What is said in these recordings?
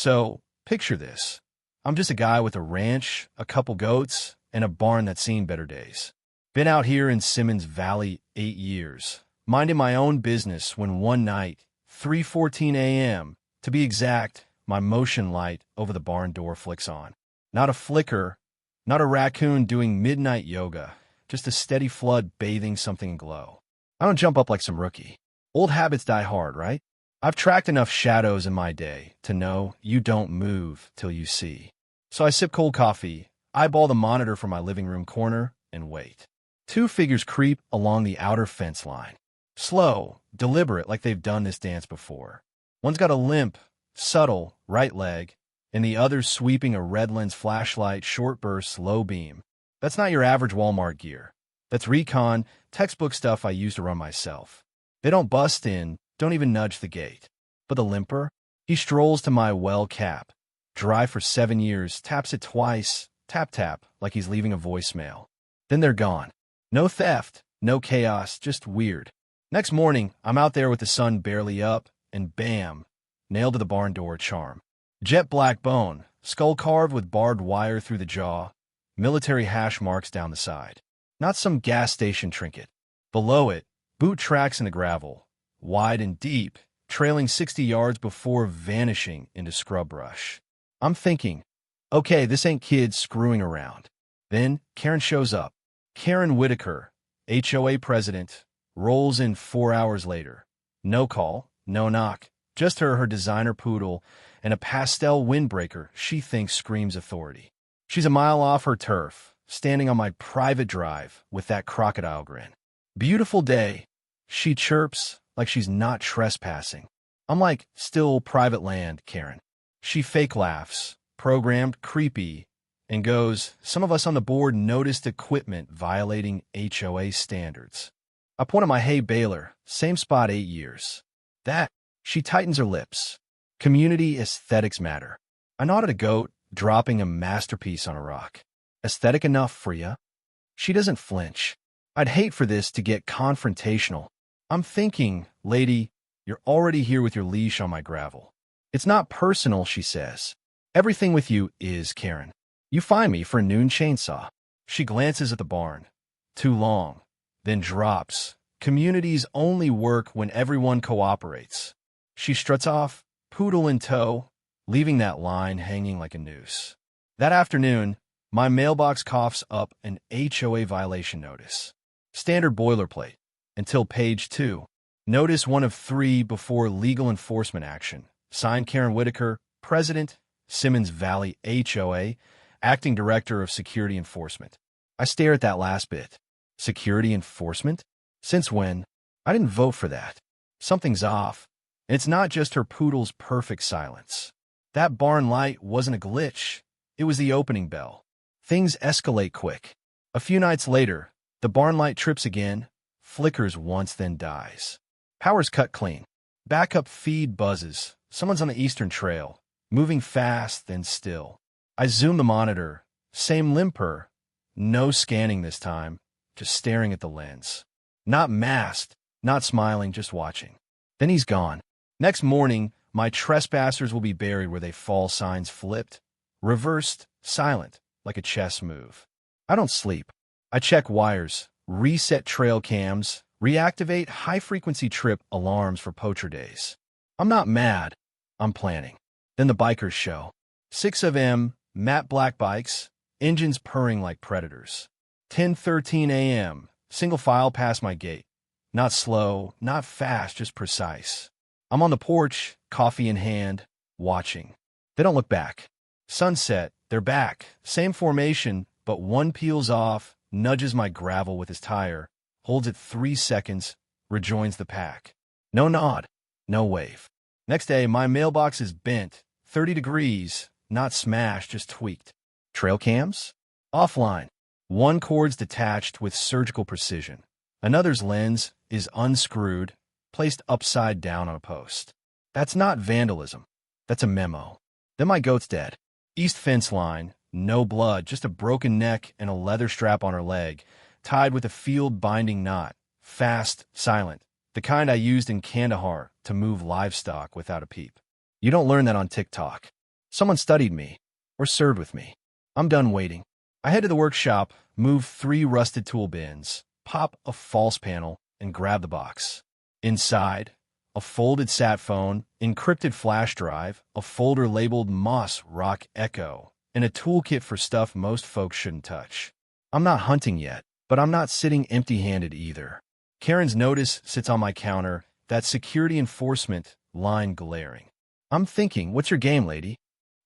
So, picture this. I'm just a guy with a ranch, a couple goats, and a barn that's seen better days. Been out here in Simmons Valley 8 years, minding my own business when one night, 3:14 a.m., to be exact, my motion light over the barn door flicks on. Not a flicker, not a raccoon doing midnight yoga, just a steady flood bathing something in glow. I don't jump up like some rookie. Old habits die hard, right? I've tracked enough shadows in my day to know you don't move till you see. So I sip cold coffee, eyeball the monitor from my living room corner, and wait. Two figures creep along the outer fence line. Slow, deliberate, like they've done this dance before. One's got a limp, subtle right leg, and the other's sweeping a red lens flashlight, short burst, low beam. That's not your average Walmart gear. That's recon, textbook stuff I used to run myself. They don't bust in, don't even nudge the gate. But the limper? He strolls to my well cap. Dry for 7 years, taps it twice, tap tap, like he's leaving a voicemail. Then they're gone. No theft, no chaos, just weird. Next morning, I'm out there with the sun barely up, and bam, nailed to the barn door charm. Jet black bone, skull carved with barbed wire through the jaw, military hash marks down the side. Not some gas station trinket. Below it, boot tracks in the gravel, wide and deep, trailing 60 yards before vanishing into scrub brush. I'm thinking, okay, this ain't kids screwing around. Then Karen shows up. Karen Whitaker, HOA president, rolls in 4 hours later. No call, no knock, just her designer poodle, and a pastel windbreaker she thinks screams authority. She's a mile off her turf, standing on my private drive with that crocodile grin. Beautiful day, she chirps like she's not trespassing. I'm like, still private land, Karen. She fake laughs, programmed, creepy, and goes, some of us on the board noticed equipment violating HOA standards. I point at my hay baler, same spot 8 years. That, she tightens her lips. Community aesthetics matter. I nod at a goat, dropping a masterpiece on a rock. Aesthetic enough for ya? She doesn't flinch. I'd hate for this to get confrontational. I'm thinking, lady, you're already here with your leash on my gravel. It's not personal, she says. Everything with you is, Karen. You find me for a noon chainsaw. She glances at the barn. Too long. Then drops. Communities only work when everyone cooperates. She struts off, poodle in tow, leaving that line hanging like a noose. That afternoon, my mailbox coughs up an HOA violation notice. Standard boilerplate. Until page 2. Notice 1 of 3 before legal enforcement action. Signed Karen Whitaker, President, Simmons Valley HOA, Acting Director of Security Enforcement. I stare at that last bit. Security enforcement? Since when? I didn't vote for that. Something's off. And it's not just her poodle's perfect silence. That barn light wasn't a glitch. It was the opening bell. Things escalate quick. A few nights later, the barn light trips again, flickers once, then dies. Power's cut clean. Backup feed buzzes. Someone's on the eastern trail, moving fast, then still. I zoom the monitor. Same limper. No scanning this time, just staring at the lens. Not masked, not smiling, just watching. Then he's gone. Next morning, my trespassers will be buried where they fall, signs flipped, reversed, silent, like a chess move. I don't sleep. I check wires, reset trail cams, reactivate high-frequency trip alarms for poacher days. I'm not mad. I'm planning. Then the bikers show. 6 of them, matte black bikes, engines purring like predators. 10:13 a.m., single file past my gate. Not slow, not fast, just precise. I'm on the porch, coffee in hand, watching. They don't look back. Sunset, they're back. Same formation, but one peels off, nudges my gravel with his tire, holds it 3 seconds, rejoins the pack. No nod, no wave. Next day, my mailbox is bent, 30 degrees, not smashed, just tweaked. Trail cams? Offline. One cord's detached with surgical precision. Another's lens is unscrewed, placed upside down on a post. That's not vandalism. That's a memo. Then my goat's dead. East fence line, no blood, just a broken neck and a leather strap on her leg, tied with a field-binding knot. Fast, silent. The kind I used in Kandahar to move livestock without a peep. You don't learn that on TikTok. Someone studied me, or served with me. I'm done waiting. I head to the workshop, move 3 rusted tool bins, pop a false panel, and grab the box. Inside, a folded sat phone, encrypted flash drive, a folder labeled Moss Rock Echo, and a toolkit for stuff most folks shouldn't touch. I'm not hunting yet, but I'm not sitting empty-handed either. Karen's notice sits on my counter, that security enforcement line glaring. I'm thinking, what's your game, lady?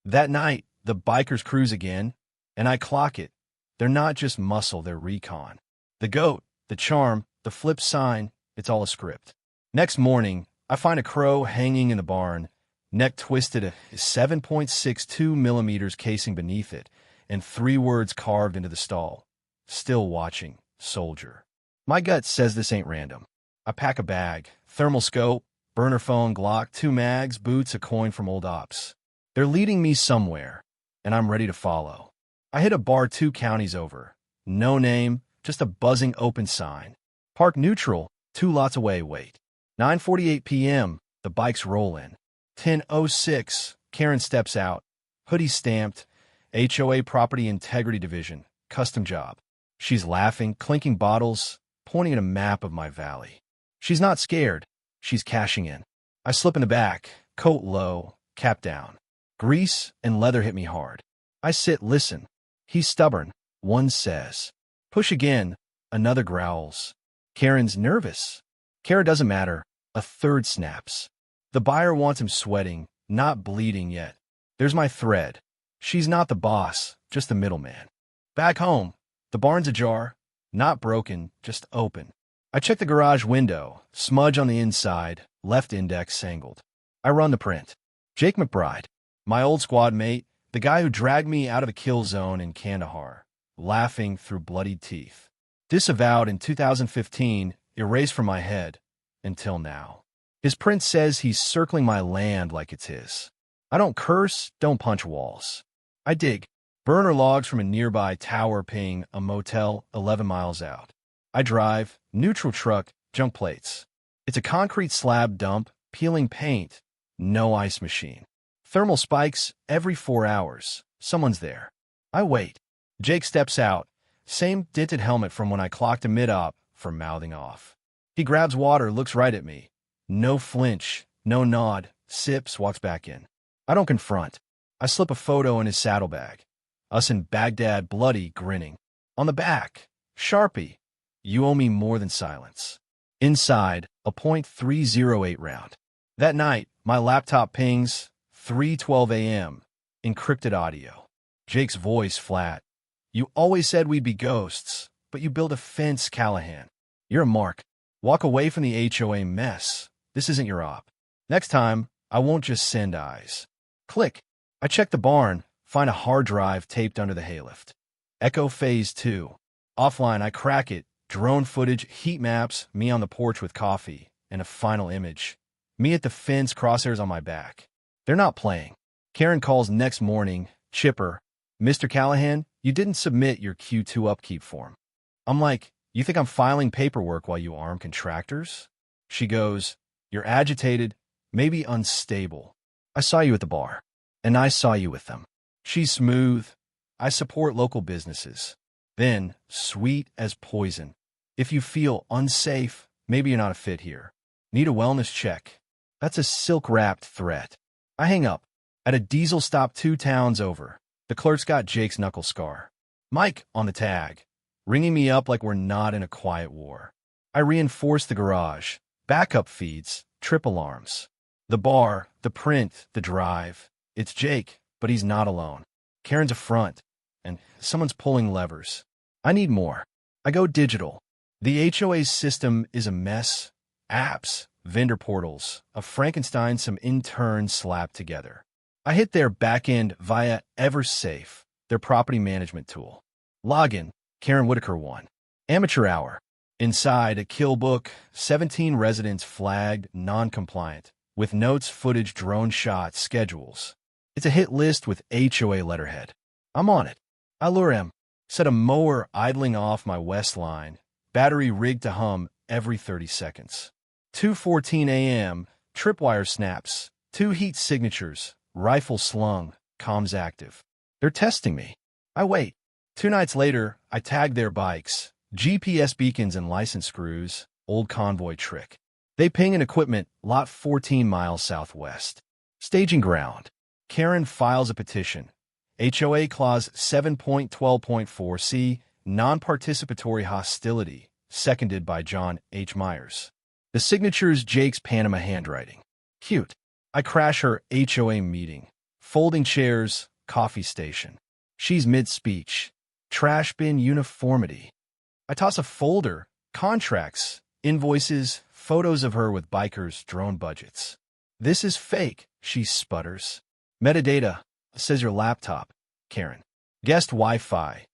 That night, the bikers cruise again, and I clock it. They're not just muscle, they're recon. The goat, the charm, the flip sign, it's all a script. Next morning, I find a crow hanging in the barn, neck twisted, a 7.62 millimeters casing beneath it, and 3 words carved into the stall. Still watching, soldier. My gut says this ain't random. I pack a bag, thermal scope, burner phone, Glock, 2 mags, boots, a coin from old ops. They're leading me somewhere, and I'm ready to follow. I hit a bar 2 counties over. No name, just a buzzing open sign. Park neutral, 2 lots away, wait. 9:48 p.m., the bikes roll in. 10:06, Karen steps out. Hoodie stamped, HOA Property Integrity Division, custom job. She's laughing, clinking bottles, pointing at a map of my valley. She's not scared. She's cashing in. I slip in the back, coat low, cap down. Grease and leather hit me hard. I sit, listen. He's stubborn, one says. Push again, another growls. Karen's nervous. Care doesn't matter, a third snaps. The buyer wants him sweating, not bleeding yet. There's my thread. She's not the boss, just the middleman. Back home, the barn's ajar, not broken, just open. I check the garage window, smudge on the inside, left index sangled. I run the print. Jake McBride, my old squad mate, the guy who dragged me out of the kill zone in Kandahar, laughing through bloodied teeth. Disavowed in 2015, erased from my head, until now. His print says he's circling my land like it's his. I don't curse, don't punch walls. I dig. Burner logs from a nearby tower ping a motel 11 miles out. I drive, neutral truck, junk plates. It's a concrete slab dump, peeling paint, no ice machine. Thermal spikes every 4 hours. Someone's there. I wait. Jake steps out, same dented helmet from when I clocked a mid-op for mouthing off. He grabs water, looks right at me. No flinch, no nod, sips, walks back in. I don't confront. I slip a photo in his saddlebag. Us in Baghdad, bloody, grinning. On the back, Sharpie. You owe me more than silence. Inside, a .308 round. That night, my laptop pings, 3:12 a.m., encrypted audio. Jake's voice flat. You always said we'd be ghosts, but you build a fence, Callahan. You're a mark. Walk away from the HOA mess. This isn't your op. Next time, I won't just send eyes. Click. I check the barn, find a hard drive taped under the haylift. Echo Phase 2. Offline, I crack it. Drone footage, heat maps, me on the porch with coffee, and a final image. Me at the fence, crosshairs on my back. They're not playing. Karen calls next morning, chipper. Mr. Callahan, you didn't submit your Q2 upkeep form. I'm like, you think I'm filing paperwork while you arm contractors? She goes, you're agitated, maybe unstable. I saw you at the bar, and I saw you with them. She's smooth. I support local businesses. Then, sweet as poison. If you feel unsafe, maybe you're not a fit here. Need a wellness check. That's a silk-wrapped threat. I hang up. At a diesel stop 2 towns over. The clerk's got Jake's knuckle scar. Mike on the tag, ringing me up like we're not in a quiet war. I reinforce the garage. Backup feeds, trip alarms. The bar, the print, the drive. It's Jake, but he's not alone. Karen's a front, and someone's pulling levers. I need more. I go digital. The HOA's system is a mess. Apps, vendor portals, a Frankenstein, some interns slapped together. I hit their backend via EverSafe, their property management tool. Login, Karen Whitaker 1. Amateur hour. Inside, a kill book, 17 residents flagged non-compliant, with notes, footage, drone shots, schedules. It's a hit list with HOA letterhead. I'm on it. I lure him. Set a mower idling off my west line, battery rigged to hum every 30 seconds. 2:14 a.m., tripwire snaps, 2 heat signatures, rifle slung, comms active. They're testing me. I wait. 2 nights later, I tag their bikes, GPS beacons and license screws, old convoy trick. They ping an equipment, lot 14 miles southwest. Staging ground. Karen files a petition. HOA Clause 7.12.4c, non-participatory hostility, seconded by John H. Myers. The signature's Jake's Panama handwriting. Cute. I crash her HOA meeting. Folding chairs, coffee station. She's mid-speech. Trash bin uniformity. I toss a folder, contracts, invoices, photos of her with bikers' drone budgets. This is fake, she sputters. Metadata, says your laptop, Karen. Guest Wi-Fi.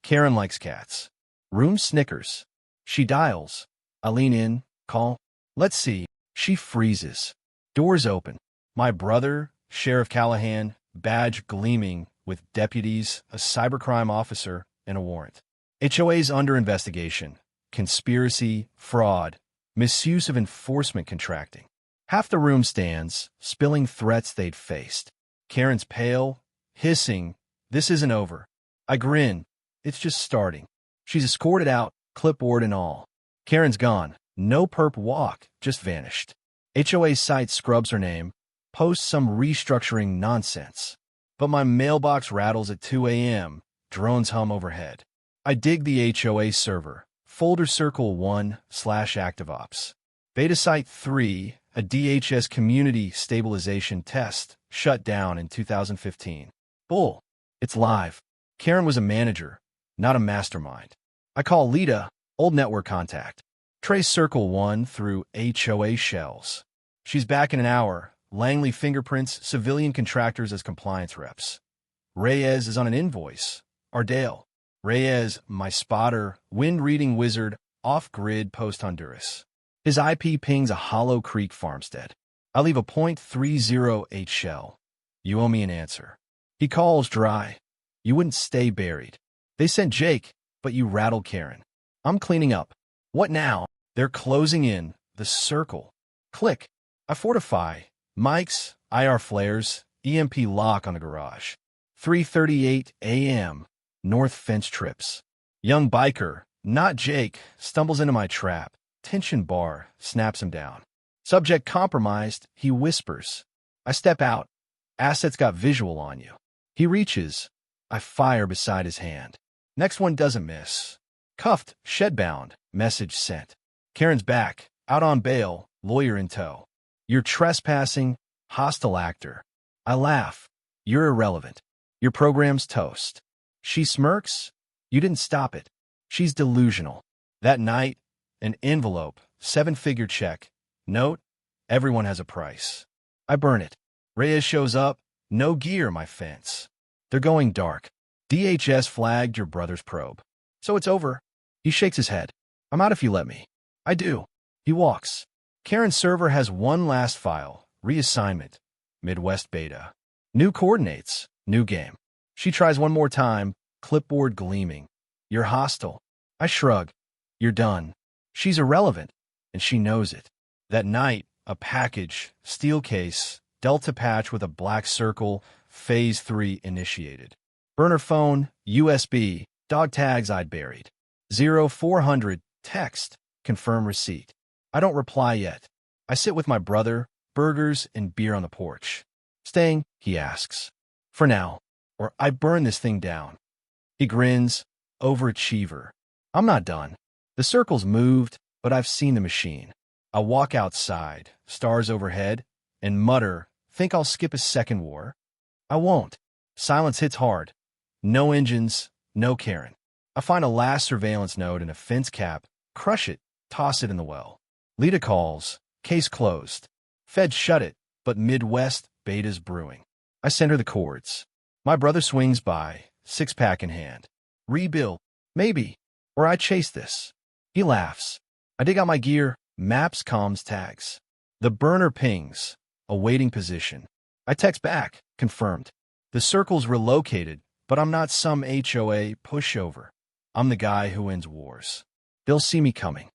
Karen likes cats. Room Snickers. She dials. I lean in, call. Let's see. She freezes. Doors open. My brother, Sheriff Callahan, badge gleaming, with deputies, a cybercrime officer, and a warrant. HOA's under investigation. Conspiracy, fraud, misuse of enforcement contracting. Half the room stands, spilling threats they'd faced. Karen's pale, hissing, this isn't over. I grin. It's just starting. She's escorted out, clipboard and all. Karen's gone. No perp walk, just vanished. HOA site scrubs her name, posts some restructuring nonsense. But my mailbox rattles at 2 a.m., drones hum overhead. I dig the HOA server, folder circle 1/ActiveOps. Beta Site 3, a DHS community stabilization test, shut down in 2015. Bull. It's live. Karen was a manager, not a mastermind. I call Lita, old network contact. Trace circle 1 through HOA shells. She's back in an hour. Langley fingerprints, civilian contractors as compliance reps. Reyes is on an invoice. Ardale. Reyes, my spotter, wind-reading wizard, off-grid post-Honduras. His IP pings a Hollow Creek farmstead. I leave a .308 shell. You owe me an answer. He calls dry. You wouldn't stay buried. They sent Jake, but you rattled Karen. I'm cleaning up. What now? They're closing in. The circle. Click. I fortify. Mics, IR flares, EMP lock on the garage. 3:38 a.m. North fence trips. Young biker, not Jake, stumbles into my trap. Tension bar, snaps him down. Subject compromised, he whispers. I step out. Assets got visual on you. He reaches. I fire beside his hand. Next one doesn't miss. Cuffed, shed-bound, message sent. Karen's back, out on bail, lawyer in tow. You're trespassing, hostile actor. I laugh. You're irrelevant. Your program's toast. She smirks. You didn't stop it. She's delusional. That night, an envelope, 7-figure check. Note, everyone has a price. I burn it. Reyes shows up. No gear, my fence. They're going dark. DHS flagged your brother's probe. So it's over. He shakes his head. I'm out if you let me. I do. He walks. Karen's server has one last file. Reassignment. Midwest beta. New coordinates. New game. She tries one more time. Clipboard gleaming. You're hostile. I shrug. You're done. She's irrelevant, and she knows it. That night, a package, steel case, Delta patch with a black circle, Phase 3 initiated. Burner phone, USB, dog tags I'd buried. 0400, text, confirm receipt. I don't reply yet. I sit with my brother, burgers and beer on the porch. Staying, he asks. For now, or I burn this thing down. He grins, overachiever. I'm not done. The circle's moved, but I've seen the machine. I walk outside, stars overhead, and mutter, think I'll skip a second war? I won't. Silence hits hard. No engines, no Karen. I find a last surveillance node in a fence cap, crush it, toss it in the well. Lita calls, case closed. Fed shut it, but Midwest beta's brewing. I send her the cords. My brother swings by, 6-pack in hand. Rebuild, maybe, or I chase this. He laughs. I dig out my gear, maps, comms, tags. The burner pings, awaiting position. I text back, confirmed. The circle's relocated, but I'm not some HOA pushover. I'm the guy who ends wars. They'll see me coming.